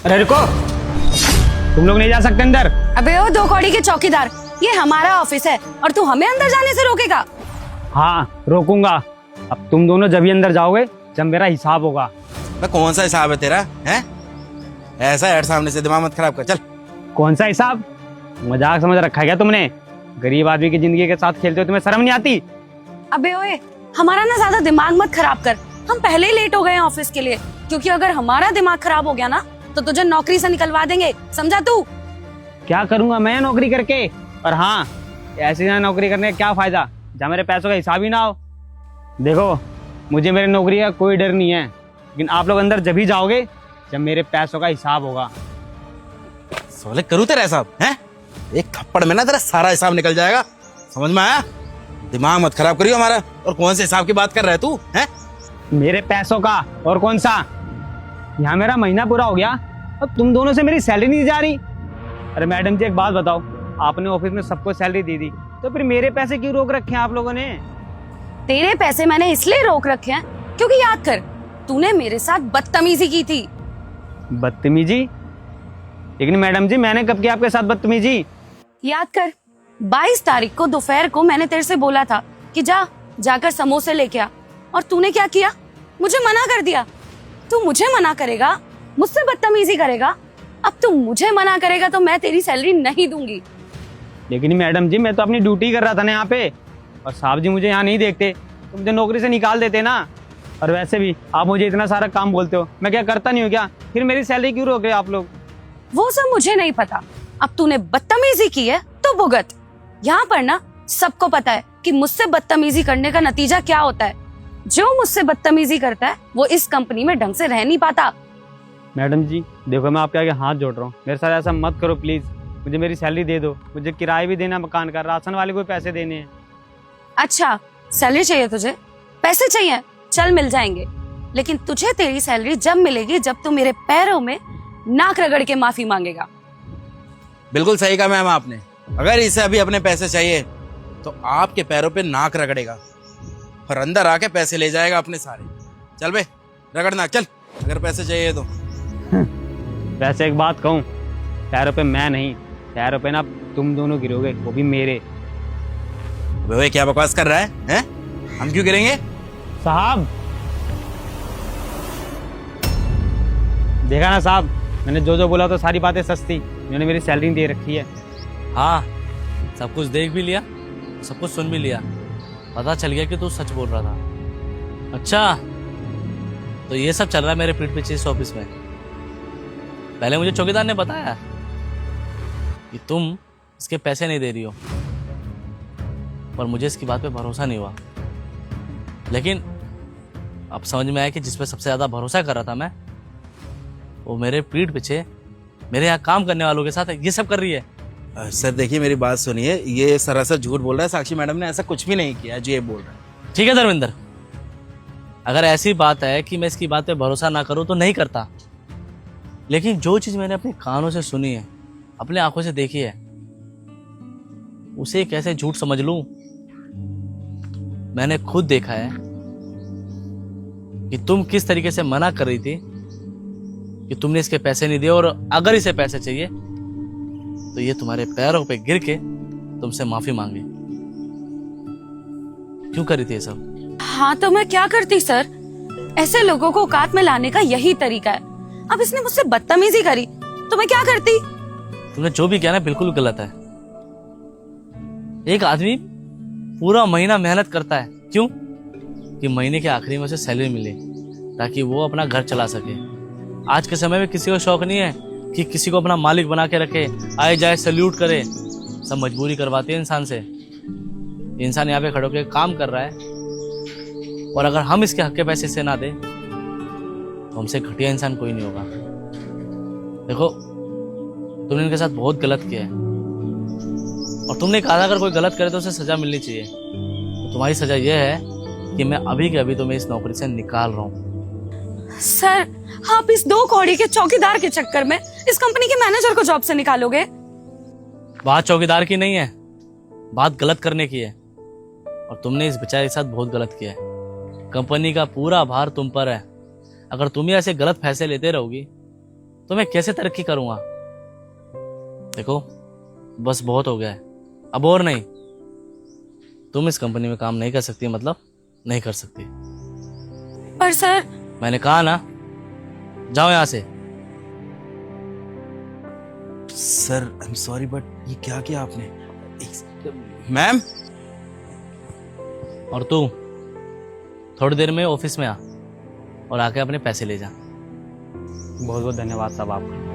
अरे रुको, तुम लोग नहीं जा सकते अंदर। अबे ओ दो कौड़ी के चौकीदार, ये हमारा ऑफिस है और तू हमें अंदर जाने से रोकेगा? हाँ रोकूंगा। अब तुम दोनों जब ही अंदर जाओगे जब मेरा हिसाब होगा। मैं कौन सा हिसाब है तेरा? हैं? ऐसा है सामने से दिमाग मत खराब कर, चल। कौन सा हिसाब? मजाक समझ रखा है क्या तुमने? गरीब आदमी की जिंदगी के साथ खेलते हो, तुम्हें शर्म नहीं आती? अबे ओए, हमारा ना ज्यादा दिमाग मत खराब कर। हम पहले ही लेट हो गए हैं ऑफिस के लिए, क्योंकि अगर हमारा दिमाग खराब हो गया ना तो तुझे नौकरी से निकलवा देंगे, समझा तू? क्या करूंगा मैं नौकरी करके? और हाँ, ऐसी ना नौकरी करने का क्या फायदा जहाँ मेरे पैसों का हिसाब ही ना हो। देखो, मुझे मेरी नौकरी का कोई डर नहीं है, लेकिन आप लोग अंदर जब ही जाओगे जब मेरे पैसों का हिसाब होगा। सोले करूँ तेरा हिसाब? हैं? एक थप्पड़ में ना तेरा सारा हिसाब निकल जाएगा, समझ में आया? दिमाग मत खराब करियो हमारा। और कौन से हिसाब की बात कर रहा है तू? हैं? मेरे पैसों का। और कौन सा? यहाँ मेरा महीना पूरा हो गया और तुम दोनों से मेरी सैलरी नहीं जा रही। अरे मैडम जी, एक बात बताओ, आपने ऑफिस में सबको सैलरी दे दी, तो फिर मेरे पैसे क्यों रोक रखे हैं आप लोगों ने? तेरे पैसे मैंने इसलिए रोक रखे हैं क्योंकि याद कर, तूने मेरे साथ बदतमीजी की थी। बदतमीजी? लेकिन मैडम जी, मैंने कब किया आपके साथ बदतमीजी? याद कर, 22 तारीख को दोपहर को मैंने तेरे से बोला था कि जाकर समोसे लेके आ, और तूने क्या किया? मुझे मना कर दिया। तू मुझे मना करेगा, मुझसे बदतमीजी करेगा। अब तू मुझे मना करेगा तो मैं तेरी सैलरी नहीं दूंगी। लेकिन मैडम जी, मैं तो अपनी ड्यूटी कर रहा था ना यहाँ पे, और साहब जी मुझे यहाँ नहीं देखते तो मुझे नौकरी से निकाल देते ना। और वैसे भी आप मुझे इतना सारा काम बोलते हो, मैं क्या करता नहीं हूँ क्या? फिर मेरी सैलरी क्यों रोके आप लोग? वो सब मुझे नहीं पता। अब तूने बदतमीजी की है तो भुगत। यहाँ पर ना सबको पता है कि मुझसे बदतमीजी करने का नतीजा क्या होता है। जो मुझसे बदतमीजी करता है वो इस कंपनी में ढंग से रह नहीं पाता। मैडम जी देखो, मैं आपके आगे हाथ जोड़ रहा हूँ, मेरे साथ ऐसा मत करो प्लीज। मुझे मेरी सैलरी दे दो, मुझे किराया भी देना मकान का, राशन वाले को पैसे देने हैं। अच्छा, सैलरी चाहिए तुझे? पैसे चाहिए? चल मिल जाएंगे, लेकिन तुझे तेरी सैलरी जब मिलेगी जब तू मेरे पैरों में नाक रगड़ के माफी मांगेगा। बिल्कुल सही कहा मैम आपने। अगर इसे अभी अपने पैसे चाहिए तो आपके पैरों पे नाक रगड़ेगा और अंदर आके पैसे ले जाएगा अपने सारे। चल बे, रगड़ना चल, अगर पैसे चाहिए तो। वैसे एक बात कहूँ, पैरों पे मैं नहीं, पैरों पे ना तुम दोनों गिरोगे, वो भी मेरे। अबे ओए, क्या बकवास कर रहा है? हैं? हम क्यों गिरेंगे? साहब, देखा ना साहब, मैंने जो जो बोला तो सारी बातें सच थी। उन्होंने मेरी सैलरी दे रखी है। हाँ, सब कुछ देख भी लिया, सब कुछ सुन भी लिया, पता चल गया कि तू सच बोल रहा था। अच्छा, तो ये सब चल रहा है मेरे पीठ पीछे इस ऑफिस में। पहले मुझे चौकीदार ने बताया कि तुम इसके पैसे नहीं दे रही हो, पर मुझे इसकी बात पे भरोसा नहीं हुआ। लेकिन अब समझ में आया कि जिस पे सबसे ज्यादा भरोसा कर रहा था मैं, वो मेरे पीठ पीछे मेरे यहाँ काम करने वालों के साथ ये सब कर रही है। सर देखिए, मेरी बात सुनिए, ये सरासर झूठ बोल रहा है। साक्षी मैडम ने ऐसा कुछ भी नहीं किया जो ये बोल रहा है। ठीक है धर्मेंद्र, अगर ऐसी बात है कि मैं इसकी बात पे भरोसा ना करूं तो नहीं करता, लेकिन जो चीज मैंने अपने कानों से सुनी है, अपने आंखों से देखी है, उसे कैसे झूठ समझ लूं? मैंने खुद देखा है कि तुम किस तरीके से मना कर रही थी कि तुमने इसके पैसे नहीं दिए, और अगर इसे पैसे चाहिए तो ये तुम्हारे पैरों पे गिर के तुमसे माफी मांगे। क्यों करी थी ये सब? हाँ तो मैं क्या करती सर, ऐसे लोगों को औकात में लाने का यही तरीका है। अब इसने मुझसे बदतमीजी करी तो मैं क्या करती? तुमने जो भी किया ना बिल्कुल गलत है। एक आदमी पूरा महीना मेहनत करता है, क्यों? कि महीने के आखिरी में उसे सैलरी मिले ताकि वो अपना घर चला सके। आज के समय में किसी को शौक नहीं है कि किसी को अपना मालिक बना के रखे, आए जाए सल्यूट करे। सब मजबूरी करवाती है इंसान से। इंसान यहाँ पे खड़े होकर काम कर रहा है, और अगर हम इसके हक के पैसे इसे ना दे तो हमसे घटिया इंसान कोई नहीं होगा। देखो, तुमने इनके साथ बहुत गलत किया है, और तुमने कहा था अगर कोई गलत करे तो उसे सजा मिलनी चाहिए। तो तुम्हारी सजा यह है कि मैं अभी के अभी तुम्हें इस नौकरी से निकाल रहा हूँ। सर, आप इस दो कौड़ी के चौकीदार के चक्कर में इस कंपनी के मैनेजर को जॉब से निकालोगे? बात चौकीदार की नहीं है, बात गलत करने की है, और तुमने इस बेचारे के साथ बहुत गलत किया है। कंपनी का पूरा भार तुम पर है। अगर तुम ही ऐसे गलत फैसले लेते रहोगी तो मैं कैसे तरक्की करूंगा? देखो बस बहुत हो गया है, अब और नहीं। तुम इस कंपनी में काम नहीं कर सकती, मतलब नहीं कर सकती। पर सर, मैंने कहा ना, जाओ यहां से। Sir I am sorry but ये क्या किया आपने? मैम, और तू थोड़ी देर में ऑफिस में आ और आके अपने पैसे ले जा। बहुत बहुत धन्यवाद साहब आपका।